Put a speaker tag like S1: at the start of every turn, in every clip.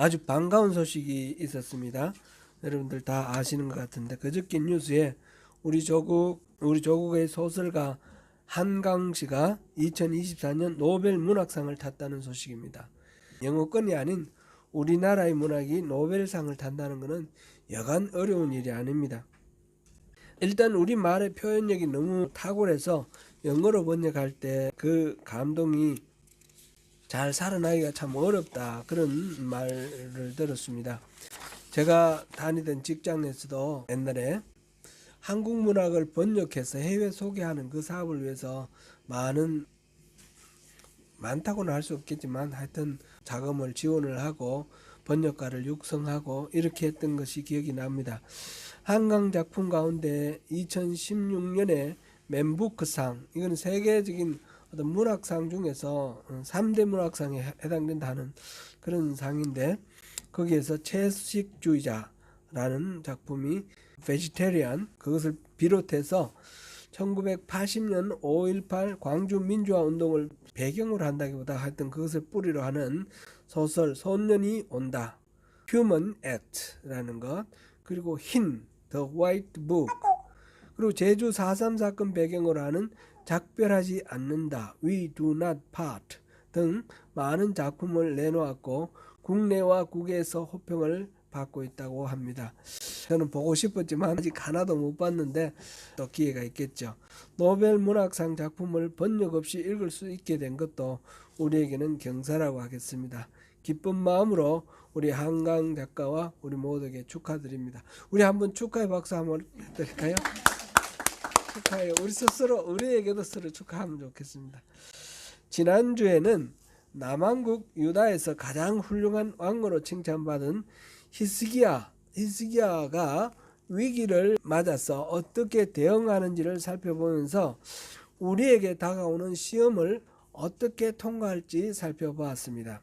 S1: 아주 반가운 소식이 있었습니다. 여러분들 다 아시는 것 같은데 그저께 뉴스에 우리 조국의 소설가 한강 씨가 2024년 노벨 문학상을 탔다는 소식입니다. 영어권이 아닌 우리나라의 문학이 노벨상을 탄다는 것은 여간 어려운 일이 아닙니다. 일단 우리말의 표현력이 너무 탁월해서 영어로 번역할 때 그 감동이 잘 살아나기가 참 어렵다, 그런 말을 들었습니다. 제가 다니던 직장에서도 옛날에 한국 문학을 번역해서 해외 소개하는 그 사업을 위해서 많다고는 할 수 없겠지만 하여튼 자금을 지원을 하고 번역가를 육성하고 이렇게 했던 것이 기억이 납니다. 한강 작품 가운데 2016년에 맨부크상, 이건 세계적인 어떤 문학상 중에서 3대 문학상에 해당된다는 그런 상인데, 거기에서 채식주의자라는 작품이 베지테리안, 그것을 비롯해서 1980년 5.18 광주 민주화 운동을 배경으로 한다기보다 하여튼 그것을 뿌리로 하는 소설 소년이 온다, 휴먼 액트라는 것, 그리고 흰 The White Book, 그리고 제주 4.3 사건 배경으로 하는 작별하지 않는다 We Do Not Part 등 많은 작품을 내놓았고 국내와 국외에서 호평을 받고 있다고 합니다. 저는 보고 싶었지만 아직 하나도 못 봤는데 또 기회가 있겠죠. 노벨 문학상 작품을 번역 없이 읽을 수 있게 된 것도 우리에게는 경사라고 하겠습니다. 기쁜 마음으로 우리 한강 작가와 우리 모두에게 축하드립니다. 우리 한번 축하의 박수 한번 해드릴까요? 축하해요. 우리에게도 서로 축하하면 좋겠습니다. 지난주에는 남한국 유다에서 가장 훌륭한 왕으로 칭찬받은 히스기야가 위기를 맞아서 어떻게 대응하는지를 살펴보면서 우리에게 다가오는 시험을 어떻게 통과할지 살펴보았습니다.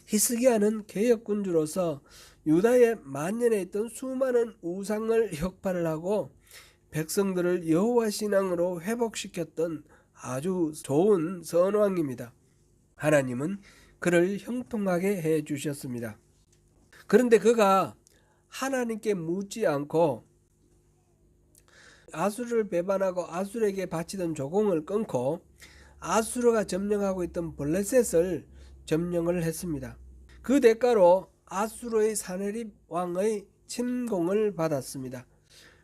S1: 히스기야는 개혁군주로서 유다에 만연해 있던 수많은 우상을 혁파를 하고 백성들을 여호와 신앙으로 회복시켰던 아주 좋은 선왕입니다. 하나님은 그를 형통하게 해 주셨습니다. 그런데 그가 하나님께 묻지 않고 아수르를 배반하고 아수르에게 바치던 조공을 끊고 아수르가 점령하고 있던 블레셋을 점령을 했습니다. 그 대가로 아수르의 사네립 왕의 침공을 받았습니다.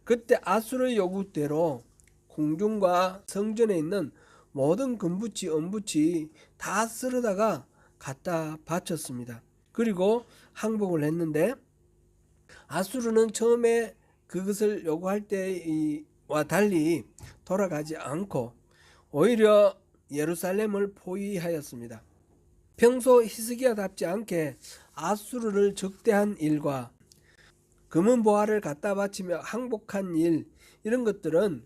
S1: 그때 아수르의 요구대로 궁중과 성전에 있는 모든 금붙이, 은붙이 다 쓸어다가 갖다 바쳤습니다. 그리고 항복을 했는데 아수르는 처음에 그것을 요구할 때와 달리 돌아가지 않고 오히려 예루살렘을 포위하였습니다. 평소 히스기야답지 않게 아수르를 적대한 일과 금은 보화를 갖다 바치며 항복한 일, 이런 것들은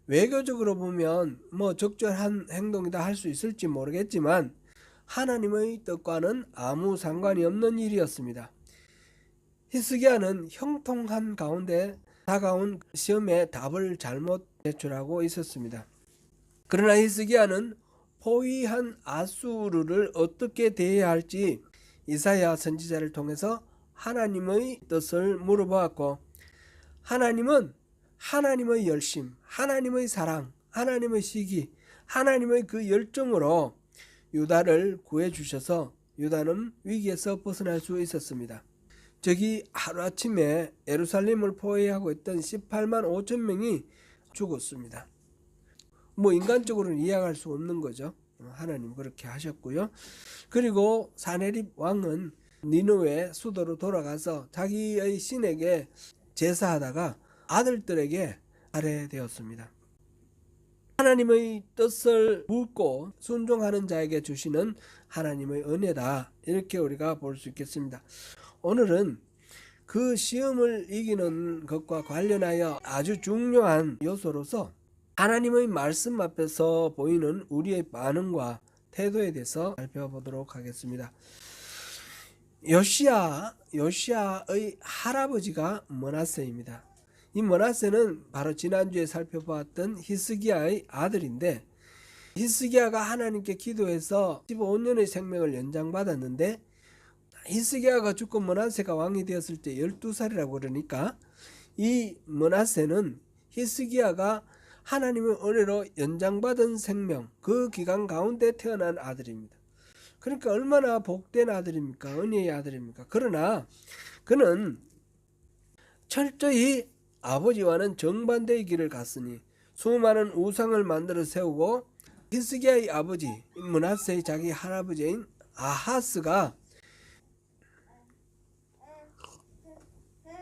S1: 외교적으로 보면 적절한 행동이다 할 수 있을지 모르겠지만 하나님의 뜻과는 아무 상관이 없는 일이었습니다. 히스기야는 형통한 가운데 다가온 시험에 답을 잘못 제출하고 있었습니다. 그러나 히스기야는 포위한 아수르를 어떻게 대해야 할지 이사야 선지자를 통해서 하나님의 뜻을 물어보았고, 하나님은 하나님의 열심, 하나님의 사랑, 하나님의 시기, 하나님의 그 열정으로 유다를 구해 주셔서 유다는 위기에서 벗어날 수 있었습니다. 저기 하루아침에 예루살렘을 포위하고 있던 18만 5천 명이 죽었습니다. 인간적으로는 이해할 수 없는 거죠. 하나님 그렇게 하셨고요. 그리고 사네립 왕은 니느웨 수도로 돌아가서 자기의 신에게 제사하다가 아들들에게 살해되었습니다. 하나님의 뜻을 묻고 순종하는 자에게 주시는 하나님의 은혜다, 이렇게 우리가 볼 수 있겠습니다. 오늘은 그 시험을 이기는 것과 관련하여 아주 중요한 요소로서 하나님의 말씀 앞에서 보이는 우리의 반응과 태도에 대해서 살펴보도록 하겠습니다. 요시야의 할아버지가 므낫세입니다. 이 므낫세는 바로 지난주에 살펴보았던 히스기야의 아들인데, 히스기야가 하나님께 기도해서 15년의 생명을 연장받았는데 히스기야가 죽고 므낫세가 왕이 되었을 때 12살이라고 그러니까 이 므낫세는 히스기야가 하나님의 은혜로 연장받은 생명 그 기간 가운데 태어난 아들입니다. 그러니까 얼마나 복된 아들입니까? 은혜의 아들입니까? 그러나 그는 철저히 아버지와는 정반대의 길을 갔으니 수많은 우상을 만들어 세우고 히스기야의 아버지 므낫세의 자기 할아버지인 아하스가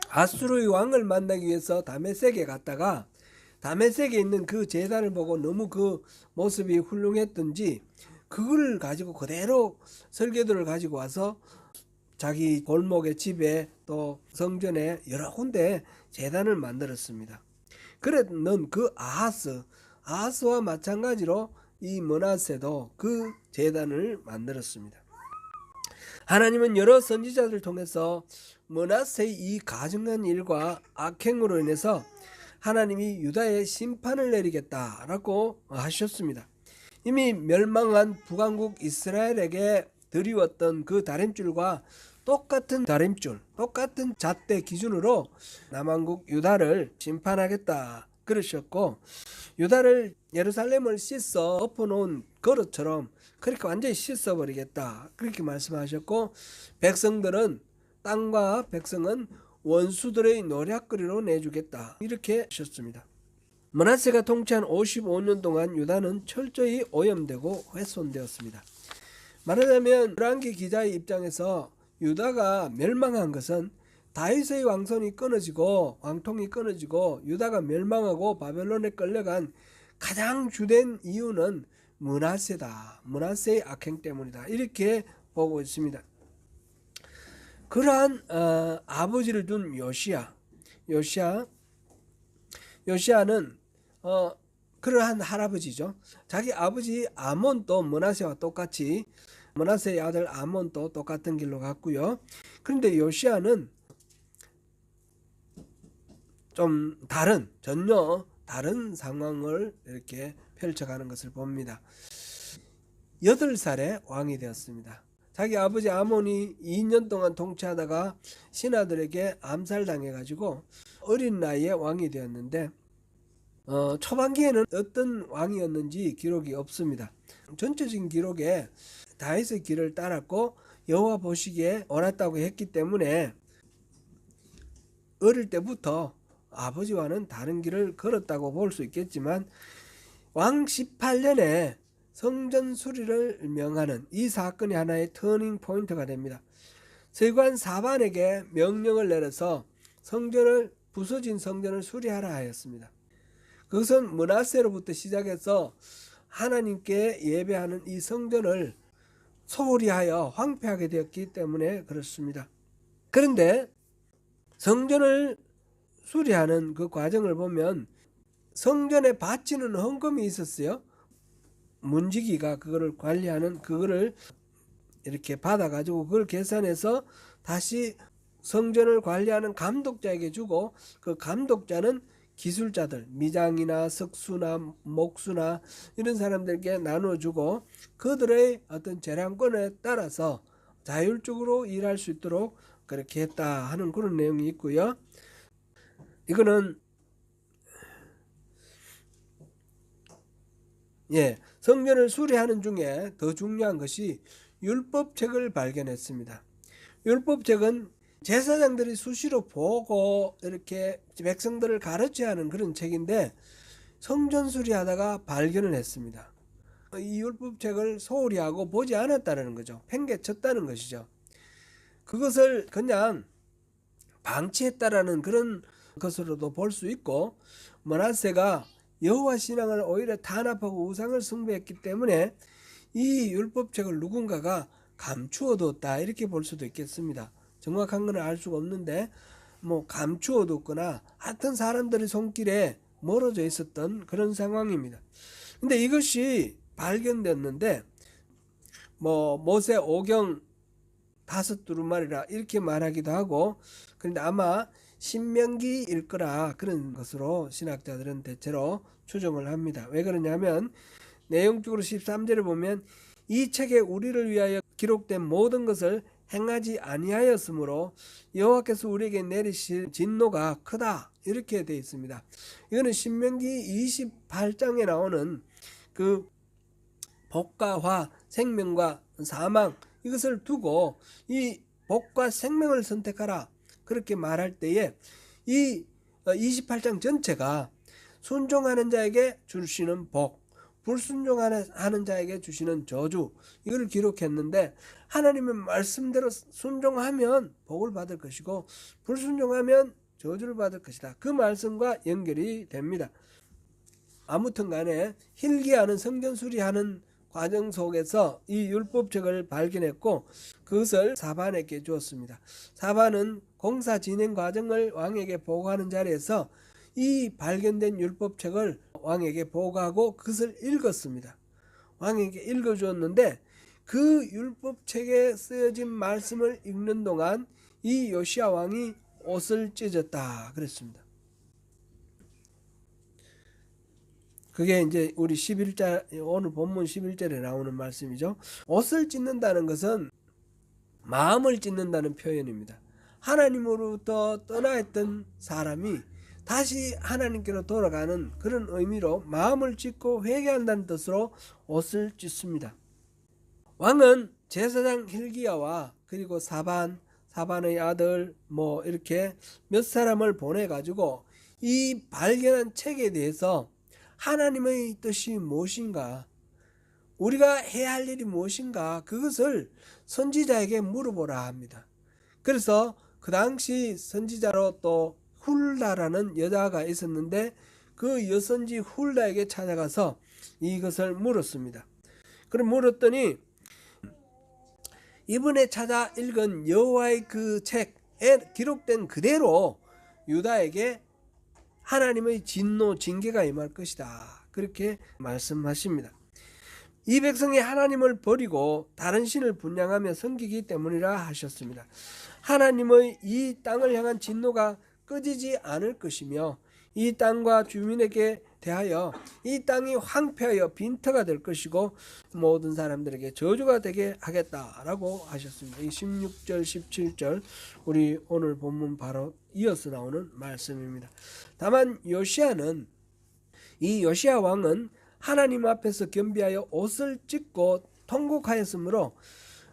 S1: 아수르의 왕을 만나기 위해서 다메섹에 갔다가 다메섹에 있는 그 제단을 보고 너무 그 모습이 훌륭했던지 그걸 가지고 그대로 설계도를 가지고 와서 자기 골목에 집에 또 성전에 여러 군데 제단을 만들었습니다. 그랬는 그 아하스와 마찬가지로 이 므낫세도 그 제단을 만들었습니다. 하나님은 여러 선지자들을 통해서 므낫세의 이 가증한 일과 악행으로 인해서 하나님이 유다에 심판을 내리겠다라고 하셨습니다. 이미 멸망한 북왕국 이스라엘에게 드리웠던 그 다림줄과 똑같은 다림줄, 똑같은 잣대 기준으로 남왕국 유다를 심판하겠다 그러셨고, 유다를 예루살렘을 씻어 엎어놓은 그릇처럼 그렇게 완전히 씻어버리겠다 그렇게 말씀하셨고, 백성들은 땅과 백성은 원수들의 노략거리로 내주겠다 이렇게 하셨습니다. 므낫세가 통치한 55년 동안 유다는 철저히 오염되고 훼손되었습니다. 말하자면 열왕기 기자의 입장에서 유다가 멸망한 것은 다윗의 왕손이 끊어지고 왕통이 끊어지고 유다가 멸망하고 바벨론에 끌려간 가장 주된 이유는 므낫세다. 므낫세의 악행 때문이다. 이렇게 보고 있습니다. 그러한 아버지를 둔 요시야는 그러한 할아버지죠. 자기 아버지 아몬도 므낫세와 똑같이 므낫세의 아들 아몬도 똑같은 길로 갔고요. 그런데 요시야는 좀 전혀 다른 상황을 이렇게 펼쳐가는 것을 봅니다. 8살에 왕이 되었습니다. 자기 아버지 아몬이 2년 동안 통치하다가 신하들에게 암살당해가지고 어린 나이에 왕이 되었는데 초반기에는 어떤 왕이었는지 기록이 없습니다. 전체적인 기록에 다윗의 길을 따랐고 여호와 보시기에 옳았다고 했기 때문에 어릴 때부터 아버지와는 다른 길을 걸었다고 볼 수 있겠지만 왕 18년에 성전 수리를 명하는 이 사건이 하나의 터닝 포인트가 됩니다. 서기관 사반에게 명령을 내려서 부서진 성전을 수리하라 하였습니다. 그것은 므낫세로부터 시작해서 하나님께 예배하는 이 성전을 소홀히 하여 황폐하게 되었기 때문에 그렇습니다. 그런데 성전을 수리하는 그 과정을 보면 성전에 바치는 헌금이 있었어요. 문지기가 그거를 관리하는 그거를 이렇게 받아가지고 그걸 계산해서 다시 성전을 관리하는 감독자에게 주고 그 감독자는 기술자들, 미장이나 석수나 목수나 이런 사람들에게 나눠주고 그들의 어떤 재량권에 따라서 자율적으로 일할 수 있도록 그렇게 했다 하는 그런 내용이 있고요. 이거는 성전을 수리하는 중에 더 중요한 것이 율법책을 발견했습니다. 율법책은 제사장들이 수시로 보고 이렇게 백성들을 가르쳐야 하는 그런 책인데 성전 수리하다가 발견을 했습니다. 이 율법책을 소홀히 하고 보지 않았다는 거죠. 팽개쳤다는 것이죠. 그것을 그냥 방치했다라는 그런 것으로도 볼 수 있고, 므낫세가 여호와 신앙을 오히려 탄압하고 우상을 숭배했기 때문에 이 율법책을 누군가가 감추어뒀다 이렇게 볼 수도 있겠습니다. 정확한 건 알 수가 없는데 감추어뒀거나 하여튼 사람들의 손길에 멀어져 있었던 그런 상황입니다. 근데 이것이 발견됐는데 모세 오경 5두루마리라 이렇게 말하기도 하고, 그런데 아마 신명기일 거라 그런 것으로 신학자들은 대체로 추정을 합니다. 왜 그러냐면 내용적으로 13절을 보면 이 책에 우리를 위하여 기록된 모든 것을 행하지 아니하였으므로 여호와께서 우리에게 내리실 진노가 크다, 이렇게 되어 있습니다. 이거는 신명기 28장에 나오는 그 복과 화, 생명과 사망, 이것을 두고 이 복과 생명을 선택하라, 그렇게 말할 때에 이 28장 전체가 순종하는 자에게 주시는 복, 불순종하는 자에게 주시는 저주, 이걸 기록했는데, 하나님의 말씀대로 순종하면 복을 받을 것이고 불순종하면 저주를 받을 것이다, 그 말씀과 연결이 됩니다. 아무튼 간에 hil기야는 성전 수리하는 과정 속에서 이 율법책을 발견했고 그것을 사반에게 주었습니다. 사반은 공사 진행 과정을 왕에게 보고하는 자리에서 이 발견된 율법책을 왕에게 보고하고 그것을 읽었습니다. 왕에게 읽어주었는데 그 율법책에 쓰여진 말씀을 읽는 동안 이 요시야 왕이 옷을 찢었다 그랬습니다. 그게 이제 우리 11절, 오늘 본문 11절에 나오는 말씀이죠. 옷을 찢는다는 것은 마음을 찢는다는 표현입니다. 하나님으로부터 떠나 있던 사람이 다시 하나님께로 돌아가는 그런 의미로 마음을 찢고 회개한다는 뜻으로 옷을 찢습니다. 왕은 제사장 hil기야와 그리고 사반의 아들 이렇게 몇 사람을 보내가지고 이 발견한 책에 대해서 하나님의 뜻이 무엇인가, 우리가 해야 할 일이 무엇인가, 그것을 선지자에게 물어보라 합니다. 그래서 그 당시 선지자로 또 훌다라는 여자가 있었는데 그 여선지 훌다에게 찾아가서 이것을 물었습니다. 그럼 물었더니 이번에 찾아 읽은 여호와의 그 책에 기록된 그대로 유다에게 하나님의 진노, 징계가 임할 것이다, 그렇게 말씀하십니다. 이 백성이 하나님을 버리고 다른 신을 분양하며 섬기기 때문이라 하셨습니다. 하나님의 이 땅을 향한 진노가 꺼지지 않을 것이며 이 땅과 주민에게 대하여 이 땅이 황폐하여 빈터가 될 것이고 모든 사람들에게 저주가 되게 하겠다라고 하셨습니다. 이 16절 17절 우리 오늘 본문 바로 이어서 나오는 말씀입니다. 다만 이 요시야 왕은 하나님 앞에서 겸비하여 옷을 찢고 통곡하였으므로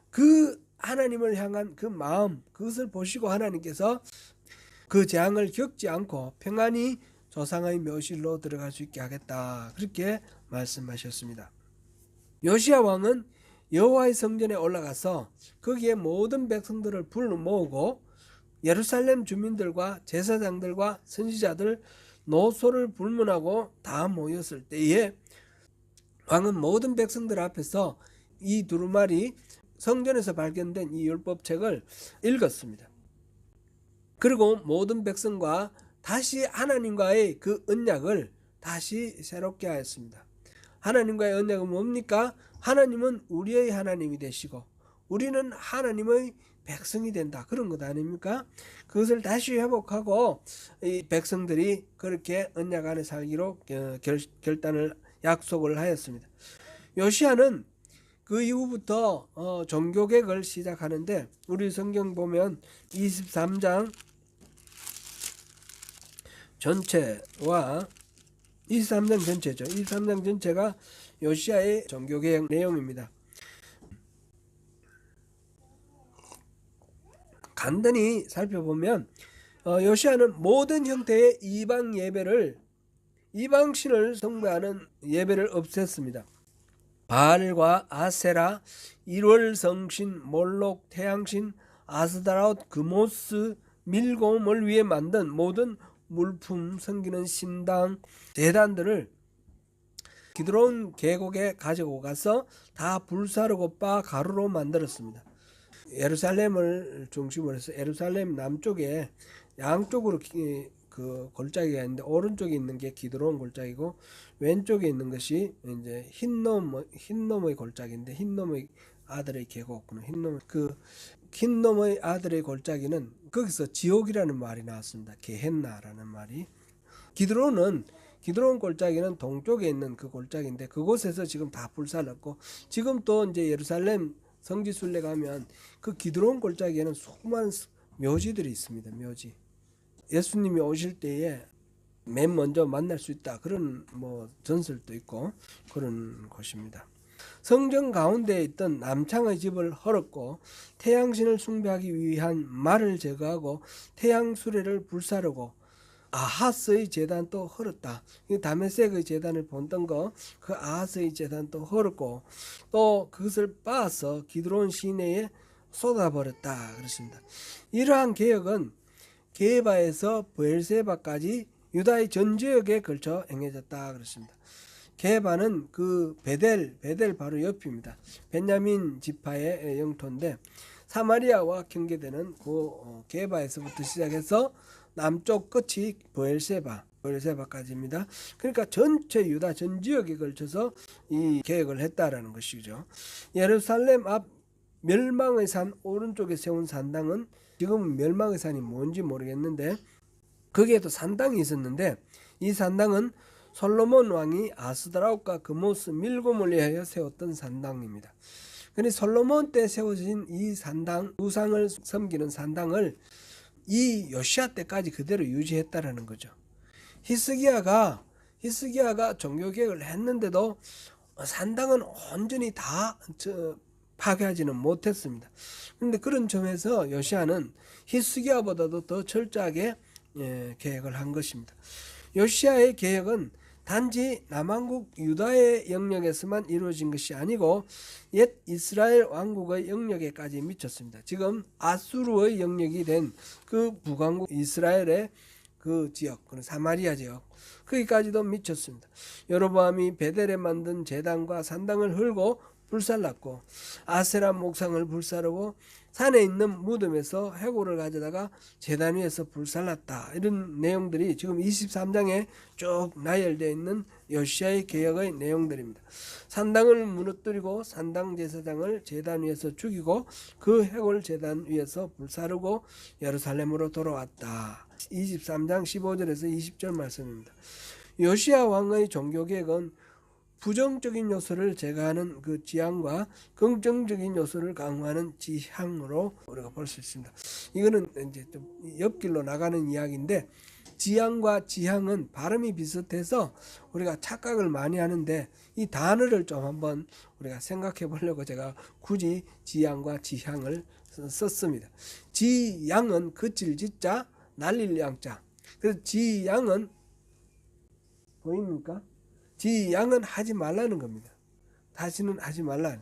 S1: 그 하나님을 향한 그 마음, 그것을 보시고 하나님께서 그 재앙을 겪지 않고 평안히 조상의 묘실로 들어갈 수 있게 하겠다, 그렇게 말씀하셨습니다. 요시야 왕은 여호와의 성전에 올라가서 거기에 모든 백성들을 불러 모으고 예루살렘 주민들과 제사장들과 선지자들 노소를 불문하고 다 모였을 때에 왕은 모든 백성들 앞에서 이 두루마리 성전에서 발견된 이 율법책을 읽었습니다. 그리고 모든 백성과 다시 하나님과의 그 언약을 다시 새롭게 하였습니다. 하나님과의 언약은 뭡니까? 하나님은 우리의 하나님이 되시고 우리는 하나님의 백성이 된다, 그런 것 아닙니까? 그것을 다시 회복하고 이 백성들이 그렇게 언약 안에 살기로 결단을 약속을 하였습니다. 요시야는 그 이후부터 종교개혁을 시작하는데 우리 성경 보면 23장 전체와 23장 전체죠. 23장 전체가 요시야의 종교개혁 내용입니다. 간단히 살펴보면 요시야는 모든 형태의 이방신을 숭배하는 예배를 없앴습니다. 바알과 아세라, 일월성신, 몰록, 태양신, 아스다라옷, 그모스, 밀곰을 위해 만든 모든 물품 섬기는 신당, 제단들을 기드론 계곡에 가지고 가서 다 불사르고 빻아 가루로 만들었습니다. 예루살렘을 중심으로 해서 예루살렘 남쪽에 양쪽으로 그 골짜기가 있는데 오른쪽에 있는 게 기드론 골짜기고 왼쪽에 있는 것이 이제 흰놈의 골짜기인데 흰놈의 아들의 계곡, 흰놈의 아들의 골짜기는 거기서 지옥이라는 말이 나왔습니다. 게헨나라는 말이. 기드론 골짜기는 동쪽에 있는 그 골짜기인데 그곳에서 지금 다 불살랐고 지금 또 이제 예루살렘 성지순례 가면 그 기드론 골짜기에는 수많은 묘지들이 있습니다. 묘지. 예수님이 오실 때에 맨 먼저 만날 수 있다. 그런 전설도 있고 그런 곳입니다. 성전 가운데에 있던 남창의 집을 헐었고 태양신을 숭배하기 위한 말을 제거하고 태양 수레를 불사르고 아하스의 제단도 헐었다. 다메섹의 제단을 본던 거, 그 아하스의 제단도 헐었고 또 그것을 빻아서 기드론 시내에 쏟아버렸다. 그렇습니다. 이러한 개혁은 게바에서 브엘세바까지 유다의 전 지역에 걸쳐 행해졌다. 그렇습니다. 게바는 그 베델 바로 옆입니다. 베냐민 지파의 영토인데 사마리아와 경계되는 그 게바에서부터 시작해서 남쪽 끝이 브엘세바까지입니다. 그러니까 전체 유다 전 지역에 걸쳐서 이 계획을 했다라는 것이죠. 예루살렘 앞 멸망의 산 오른쪽에 세운 산당은 지금 멸망의 산이 뭔지 모르겠는데 거기에도 산당이 있었는데 이 산당은 솔로몬 왕이 아스드라웃과 그모스 밀곰을 위하여 세웠던 산당입니다. 그런데 솔로몬 때 세워진 이 산당, 우상을 섬기는 산당을 이 요시야 때까지 그대로 유지했다라는 거죠. 히스기야가 종교개혁을 했는데도 산당은 온전히 다 파괴하지는 못했습니다. 그런데 그런 점에서 요시야는 히스기야보다도 더 철저하게 계획을 한 것입니다. 요시야의 계획은 단지 남왕국 유다의 영역에서만 이루어진 것이 아니고 옛 이스라엘 왕국의 영역에까지 미쳤습니다. 지금 아수르의 영역이 된 그 북왕국 이스라엘의 그 지역, 그 사마리아 지역 거기까지도 미쳤습니다. 여로보암이 베델에 만든 제단과 산당을 헐고 불살랐고 아세라 목상을 불사르고 산에 있는 무덤에서 해골을 가져다가 제단 위에서 불살랐다. 이런 내용들이 지금 23장에 쭉 나열되어 있는 요시야의 개혁의 내용들입니다. 산당을 무너뜨리고 산당 제사장을 제단 위에서 죽이고 그 해골 제단 위에서 불사르고 예루살렘으로 돌아왔다. 23장 15절에서 20절 말씀입니다. 요시야 왕의 종교개혁은 부정적인 요소를 제거하는 그 지향과 긍정적인 요소를 강화하는 지향으로 우리가 볼 수 있습니다. 이거는 이제 좀 옆길로 나가는 이야기인데 지향과 지향은 발음이 비슷해서 우리가 착각을 많이 하는데 이 단어를 좀 한번 우리가 생각해 보려고 제가 굳이 지향과 지향을 썼습니다. 지양은 그칠 지자 날릴 양자. 그래서 지양은 보입니까? 지양은 하지 말라는 겁니다. 다시는 하지 말라는.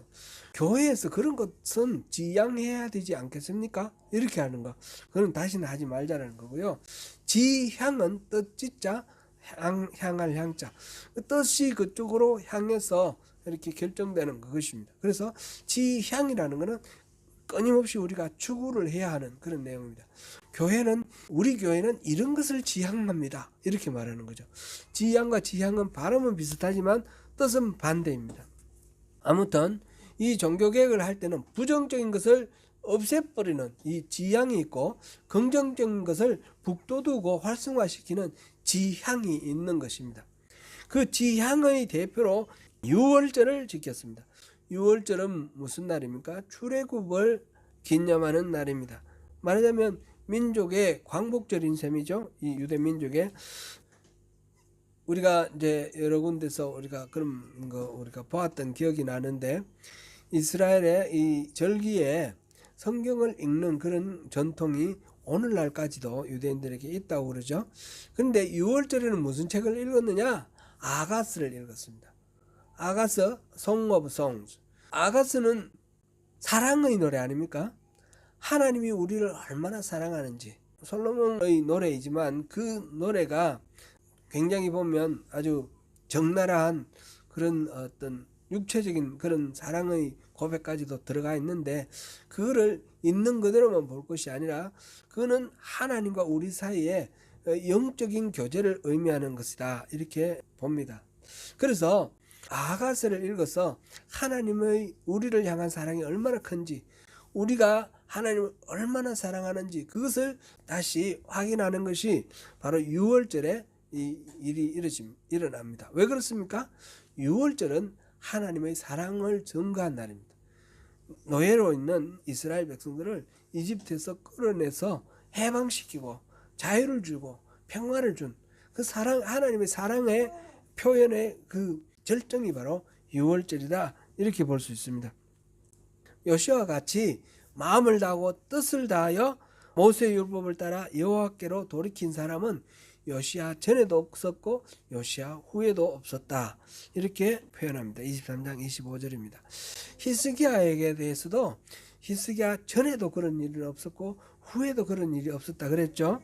S1: 교회에서 그런 것은 지양해야 되지 않겠습니까? 이렇게 하는 거. 그건 다시는 하지 말자라는 거고요. 지향은 뜻지자 향할 향자. 뜻이 그쪽으로 향해서 이렇게 결정되는 것입니다. 그래서 지향이라는 것은 끊임없이 우리가 추구를 해야 하는 그런 내용입니다. 우리 교회는 이런 것을 지향합니다. 이렇게 말하는 거죠. 지향과 지향은 발음은 비슷하지만 뜻은 반대입니다. 아무튼 이 종교개혁을 할 때는 부정적인 것을 없애버리는 이 지향이 있고 긍정적인 것을 북돋우고 활성화시키는 지향이 있는 것입니다. 그 지향의 대표로 유월절을 지켰습니다. 유월절은 무슨 날입니까? 출애굽을 기념하는 날입니다. 말하자면 민족의 광복절인 셈이죠. 이 유대 민족의 우리가 이제 여러 군데서 우리가 그런 거 우리가 보았던 기억이 나는데 이스라엘의 이 절기에 성경을 읽는 그런 전통이 오늘날까지도 유대인들에게 있다고 그러죠. 그런데 유월절에는 무슨 책을 읽었느냐? 아가스를 읽었습니다. 아가스, Song of Songs. 아가스는 사랑의 노래 아닙니까? 하나님이 우리를 얼마나 사랑하는지. 솔로몬의 노래이지만 그 노래가 굉장히 보면 아주 적나라한 그런 어떤 육체적인 그런 사랑의 고백까지도 들어가 있는데 그거를 있는 그대로만 볼 것이 아니라 그거는 하나님과 우리 사이에 영적인 교제를 의미하는 것이다. 이렇게 봅니다. 그래서 아가스를 읽어서 하나님의 우리를 향한 사랑이 얼마나 큰지 우리가 하나님을 얼마나 사랑하는지 그것을 다시 확인하는 것이 바로 유월절에 이 일이 일어납니다. 왜 그렇습니까? 유월절은 하나님의 사랑을 증거한 날입니다. 노예로 있는 이스라엘 백성들을 이집트에서 끌어내서 해방시키고 자유를 주고 평화를 준 그 사랑, 하나님의 사랑의 표현의 그 절정이 바로 유월절이다, 이렇게 볼 수 있습니다. 요시아와 같이 마음을 다하고 뜻을 다하여 모세의 율법을 따라 여호와께로 돌이킨 사람은 요시아 전에도 없었고 요시아 후에도 없었다, 이렇게 표현합니다. 23장 25절입니다. 히스기야에게 대해서도 히스기야 전에도 그런 일은 없었고 후에도 그런 일이 없었다 그랬죠.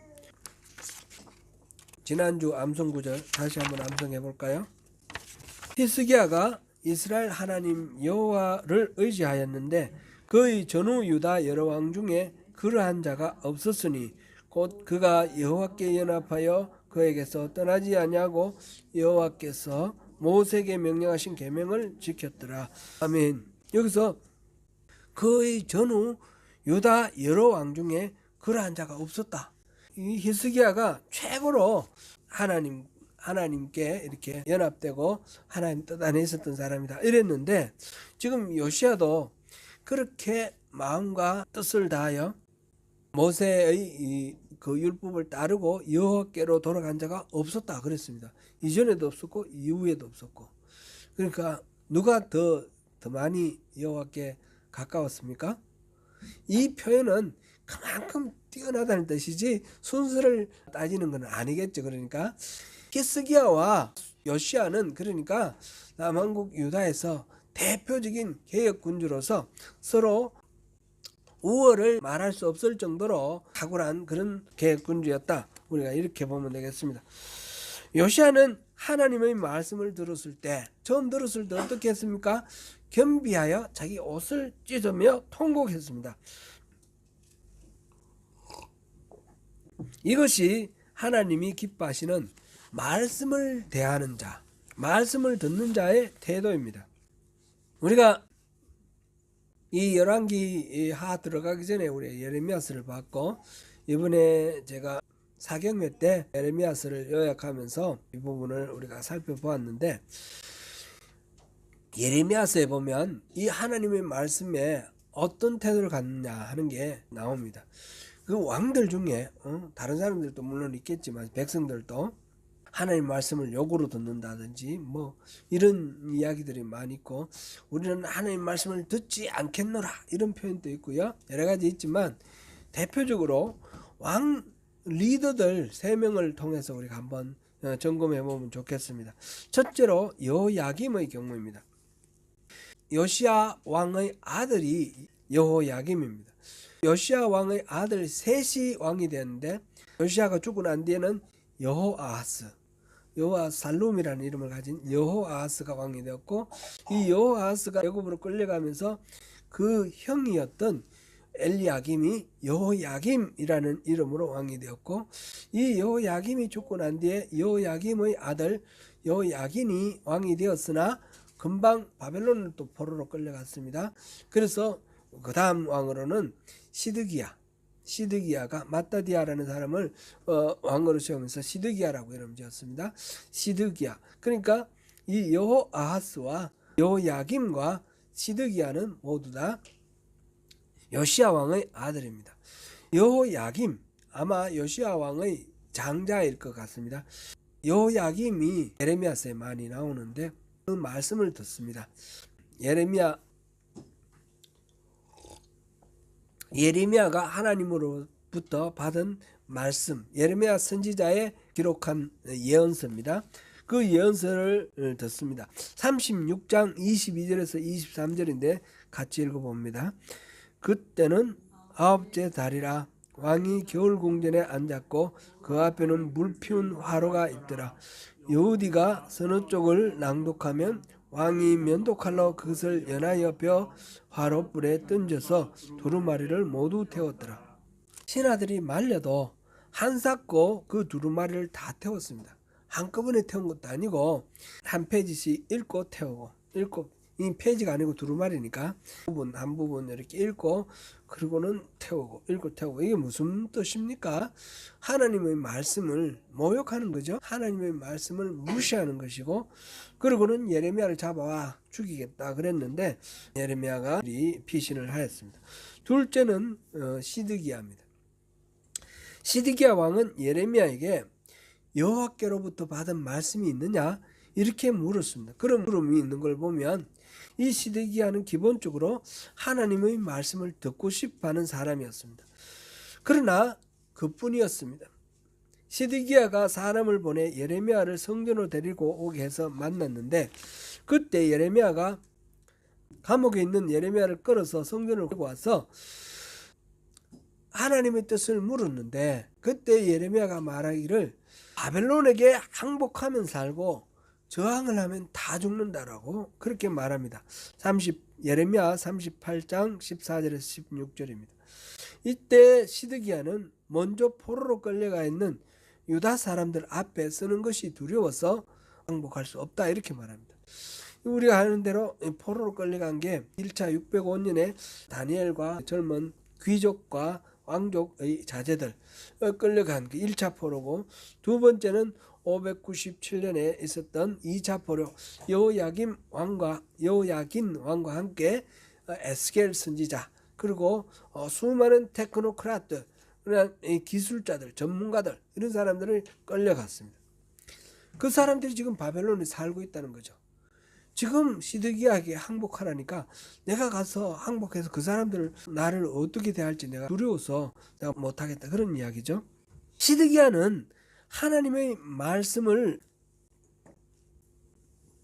S1: 지난주 암송 구절 다시 한번 암송해 볼까요? 히스기야가 이스라엘 하나님 여호와를 의지하였는데 그의 전후 유다 여러 왕 중에 그러한 자가 없었으니 곧 그가 여호와께 연합하여 그에게서 떠나지 아니하고 여호와께서 모세에게 명령하신 계명을 지켰더라. 아멘. 여기서 그의 전후 유다 여러 왕 중에 그러한 자가 없었다. 이 히스기야가 최고로 하나님께 이렇게 연합되고 하나님 뜻 안에 있었던 사람이다, 이랬는데 지금 요시야도 그렇게 마음과 뜻을 다하여 모세의 그 율법을 따르고 여호와께로 돌아간 자가 없었다 그랬습니다. 이전에도 없었고 이후에도 없었고. 그러니까 누가 더 많이 여호와께 가까웠습니까? 이 표현은 그만큼 뛰어나다는 뜻이지 순서를 따지는 건 아니겠죠. 그러니까 히스기야와 요시야는 그러니까 남한국 유다에서 대표적인 개혁 군주로서 서로 우월을 말할 수 없을 정도로 탁월한 그런 개혁 군주였다, 우리가 이렇게 보면 되겠습니다. 요시야는 하나님의 말씀을 들었을 때, 처음 들었을 때 어떻게 했습니까? 겸비하여 자기 옷을 찢으며 통곡했습니다. 이것이 하나님이 기뻐하시는 말씀을 대하는 자, 말씀을 듣는 자의 태도입니다. 우리가 이 열왕기 하 들어가기 전에 우리 예레미야서를 봤고, 이번에 제가 사경회 때 예레미야서를 요약하면서 이 부분을 우리가 살펴보았는데, 예레미야서에 보면 이 하나님의 말씀에 어떤 태도를 갖느냐 하는 게 나옵니다. 그 왕들 중에 다른 사람들도 물론 있겠지만 백성들도 하나님 말씀을 역으로 듣는다든지 뭐 이런 이야기들이 많이 있고, 우리는 하나님 말씀을 듣지 않겠노라 이런 표현도 있고요. 여러 가지 있지만 대표적으로 왕 리더들 3명을 통해서 우리가 한번 점검해 보면 좋겠습니다. 첫째로 여호야김의 경우입니다. 요시야 왕의 아들이 여호야김입니다. 요시야 왕의 아들 셋이 왕이 되었는데, 요시야가 죽고 난 뒤에는 살룸이라는 이름을 가진 여호아하스가 왕이 되었고, 이 여호아하스가 애굽으로 끌려가면서 그 형이었던 엘리야김이 여호야김이라는 이름으로 왕이 되었고, 이 여호야김이 죽고 난 뒤에 여호야김의 아들 여호야긴이 왕이 되었으나 금방 바벨론을 또 포로로 끌려갔습니다. 그래서 그 다음 왕으로는 시드기야가 마따디아라는 사람을 왕으로 세우면서 시드기야라고 이름 지었습니다. 시드기야. 그러니까 이 여호아하스와 여호야김과 시드기야는 모두 다 요시야 왕의 아들입니다. 여호야김, 아마 요시야 왕의 장자일 것 같습니다. 여호야김이 예레미야서에 많이 나오는데 그 말씀을 듣습니다. 예레미야가 하나님으로부터 받은 말씀, 예레미야 선지자의 기록한 예언서입니다. 그 예언서를 듣습니다. 36장 22절에서 23절인데 같이 읽어봅니다. 그때는 9째 달이라. 왕이 겨울 궁전에 앉았고 그 앞에는 물피운 화로가 있더라. 여우디가 서너 쪽을 낭독하면 왕이 면도칼로 그것을 연하여 벼 화롯불에 던져서 두루마리를 모두 태웠더라. 신하들이 말려도 한사코 그 두루마리를 다 태웠습니다. 한꺼번에 태운 것도 아니고 한 페이지씩 읽고 태우고 읽고 이 페이지가 아니고 두루마리니까 한 부분 이렇게 읽고 그리고는 태우고 읽고 태우고. 이게 무슨 뜻입니까? 하나님의 말씀을 모욕하는 거죠. 하나님의 말씀을 무시하는 것이고, 그리고는 예레미야를 잡아와 죽이겠다 그랬는데 예레미야가 피신을 하였습니다. 둘째는 시드기야입니다. 시드기야 왕은 예레미야에게 여호와께로부터 받은 말씀이 있느냐 이렇게 물었습니다. 그런 물음이 있는 걸 보면 이 시드기야는 기본적으로 하나님의 말씀을 듣고 싶어하는 사람이었습니다. 그러나 그뿐이었습니다. 시드기야가 사람을 보내 예레미야를 성전으로 데리고 오게 해서 만났는데, 그때 예레미야가 감옥에 있는 예레미야를 끌어서 성전으로 데리고 와서 하나님의 뜻을 물었는데, 그때 예레미야가 말하기를 바벨론에게 항복하면 살고 저항을 하면 다 죽는다라고 그렇게 말합니다. 예레미야 38장 14절에서 16절입니다. 이때 시드기야는 먼저 포로로 끌려가 있는 유다 사람들 앞에 서는 것이 두려워서 항복할 수 없다 이렇게 말합니다. 우리가 아는 대로 포로로 끌려간 게 1차 605년에 다니엘과 젊은 귀족과 왕족의 자제들 끌려간 그 1차 포로고, 두 번째는 597년에 있었던 2차 포로 여호야긴 왕과 함께 에스겔 선지자, 그리고 수많은 테크노크라트, 기술자들, 전문가들, 이런 사람들을 끌려갔습니다. 그 사람들이 지금 바벨론에 살고 있다는 거죠. 지금 시드기야에게 항복하라니까 내가 가서 항복해서 그 사람들 나를 어떻게 대할지 내가 두려워서 내가 못하겠다, 그런 이야기죠. 시드기야는 하나님의 말씀을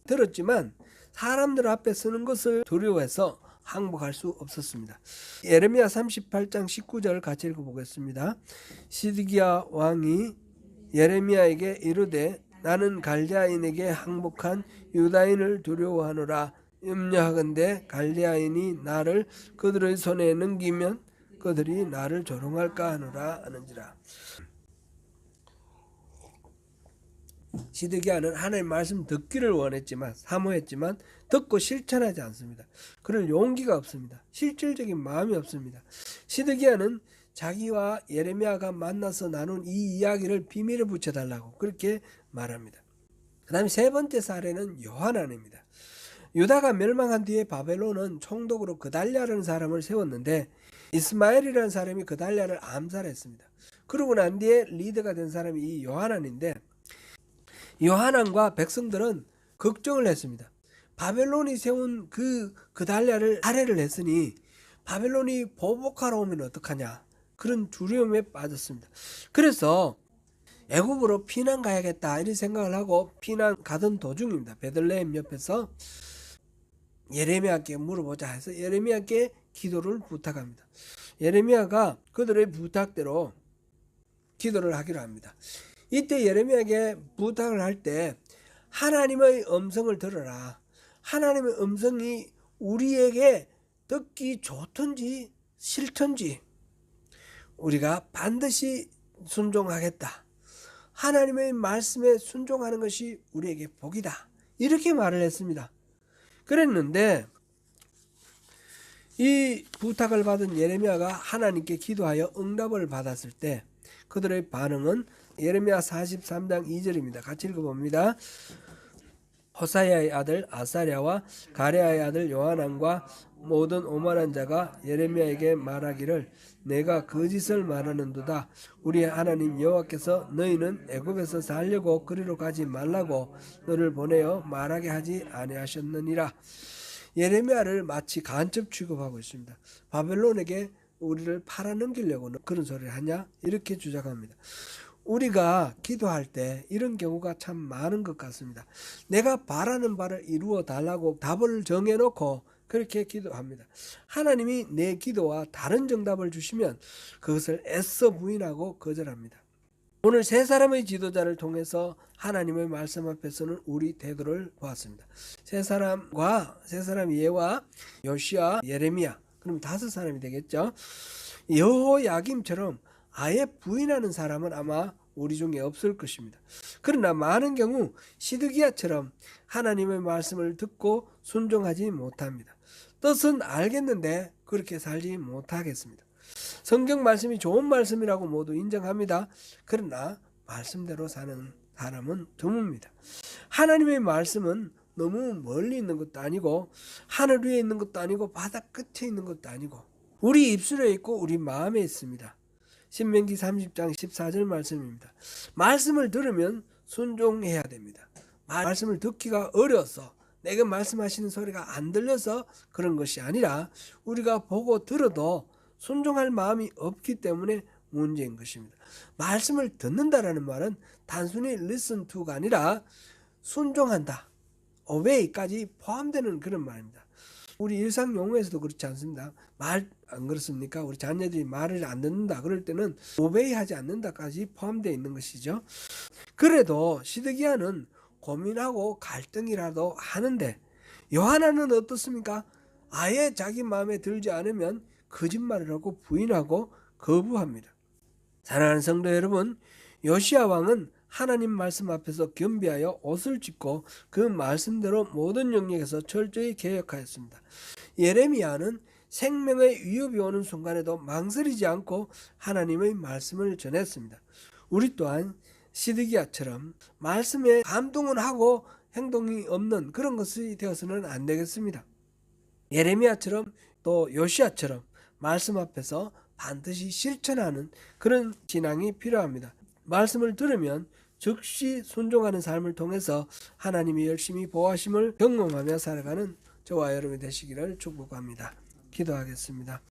S1: 들었지만 사람들 앞에 서는 것을 두려워해서 항복할 수 없었습니다. 예레미야 38장 19절 같이 읽어보겠습니다. 시드기야 왕이 예레미야에게 이르되 나는 갈대아인에게 항복한 유다인을 두려워하노라. 염려하건대 갈대아인이 나를 그들의 손에 넘기면 그들이 나를 조롱할까 하노라 하는지라. 시드기야는 하나님의 말씀 듣기를 원했지만 사모했지만 듣고 실천하지 않습니다. 그럴 용기가 없습니다. 실질적인 마음이 없습니다. 시드기야는 자기와 예레미야가 만나서 나눈 이 이야기를 비밀에 붙여달라고 그렇게 말합니다. 그 다음에 세 번째 사례는 요하난입니다. 유다가 멸망한 뒤에 바벨론은 총독으로 그달랴라는 사람을 세웠는데 이스마엘이라는 사람이 그달랴를 암살했습니다. 그러고 난 뒤에 리더가 된 사람이 이 요하난인데, 요하난과 백성들은 걱정을 했습니다. 바벨론이 세운 그달랴를 살해를 했으니 바벨론이 보복하러 오면 어떡하냐, 그런 두려움에 빠졌습니다. 그래서 애굽으로 피난 가야겠다 이런 생각을 하고 피난 가던 도중입니다. 베들레헴 옆에서 예레미야께 물어보자 해서 예레미야께 기도를 부탁합니다. 예레미야가 그들의 부탁대로 기도를 하기로 합니다. 이때 예레미야에게 부탁을 할 때 하나님의 음성을 들어라. 하나님의 음성이 우리에게 듣기 좋든지 싫든지 우리가 반드시 순종하겠다. 하나님의 말씀에 순종하는 것이 우리에게 복이다. 이렇게 말을 했습니다. 그랬는데 이 부탁을 받은 예레미야가 하나님께 기도하여 응답을 받았을 때 그들의 반응은 예레미야 43장 2절입니다. 같이 읽어봅니다. 호사야의 아들 아사랴와 가레아의 아들 요하난과 모든 오만한 자가 예레미야에게 말하기를 내가 거짓을 말하는도다. 우리 하나님 여호와께서 너희는 애굽에서 살려고 그리로 가지 말라고 너를 보내어 말하게 하지 아니하셨느니라. 예레미야를 마치 간첩 취급하고 있습니다. 바벨론에게 우리를 팔아넘기려고 그런 소리를 하냐 이렇게 주장합니다. 우리가 기도할 때 이런 경우가 참 많은 것 같습니다. 내가 바라는 바를 이루어 달라고 답을 정해놓고 그렇게 기도합니다. 하나님이 내 기도와 다른 정답을 주시면 그것을 애써 부인하고 거절합니다. 오늘 세 사람의 지도자를 통해서 하나님의 말씀 앞에서는 우리 태도를 보았습니다. 세 사람 예와 요시야, 예레미야, 그럼 5사람이 되겠죠. 여호야김처럼 아예 부인하는 사람은 아마 우리 중에 없을 것입니다. 그러나 많은 경우 시드기야처럼 하나님의 말씀을 듣고 순종하지 못합니다. 뜻은 알겠는데 그렇게 살지 못하겠습니다. 성경 말씀이 좋은 말씀이라고 모두 인정합니다. 그러나 말씀대로 사는 사람은 드뭅니다. 하나님의 말씀은 너무 멀리 있는 것도 아니고 하늘 위에 있는 것도 아니고 바다 끝에 있는 것도 아니고 우리 입술에 있고 우리 마음에 있습니다. 신명기 30장 14절 말씀입니다. 말씀을 들으면 순종해야 됩니다. 말씀을 듣기가 어려서 내가 말씀하시는 소리가 안 들려서 그런 것이 아니라 우리가 보고 들어도 순종할 마음이 없기 때문에 문제인 것입니다. 말씀을 듣는다라는 말은 단순히 listen to가 아니라 순종한다, obey까지 포함되는 그런 말입니다. 우리 일상 용어에서도 그렇지 않습니다. 말 안 그렇습니까? 우리 자녀들이 말을 안 듣는다 그럴 때는 obey하지 않는다까지 포함되어 있는 것이죠. 그래도 시드기야는 고민하고 갈등이라도 하는데 요하나는 어떻습니까? 아예 자기 마음에 들지 않으면 거짓말을 하고 부인하고 거부합니다. 사랑하는 성도 여러분, 요시야 왕은 하나님 말씀 앞에서 겸비하여 옷을 찢고 그 말씀대로 모든 영역에서 철저히 개혁하였습니다. 예레미야는 생명의 위협이 오는 순간에도 망설이지 않고 하나님의 말씀을 전했습니다. 우리 또한 시드기야처럼 말씀에 감동은 하고 행동이 없는 그런 것이 되어서는 안 되겠습니다. 예레미야처럼 또 요시야처럼 말씀 앞에서 반드시 실천하는 그런 신앙이 필요합니다. 말씀을 들으면 즉시 순종하는 삶을 통해서 하나님이 열심히 보호하심을 경험하며 살아가는 저와 여러분이 되시기를 축복합니다. 기도하겠습니다.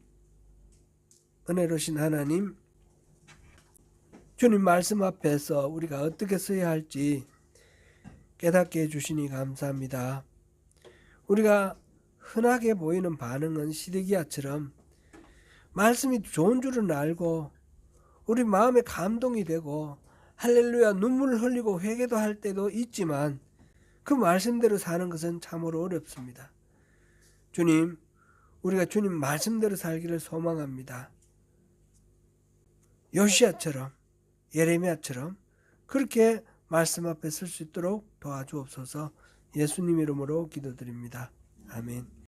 S1: 은혜로우신 하나님, 주님 말씀 앞에서 우리가 어떻게 서야 할지 깨닫게 해주시니 감사합니다. 우리가 흔하게 보이는 반응은 시드기야처럼 말씀이 좋은 줄은 알고 우리 마음에 감동이 되고 할렐루야 눈물을 흘리고 회개도 할 때도 있지만 그 말씀대로 사는 것은 참으로 어렵습니다. 주님, 우리가 주님 말씀대로 살기를 소망합니다. 요시야처럼 예레미야처럼 그렇게 말씀 앞에 설 수 있도록 도와주옵소서. 예수님 이름으로 기도드립니다. 아멘.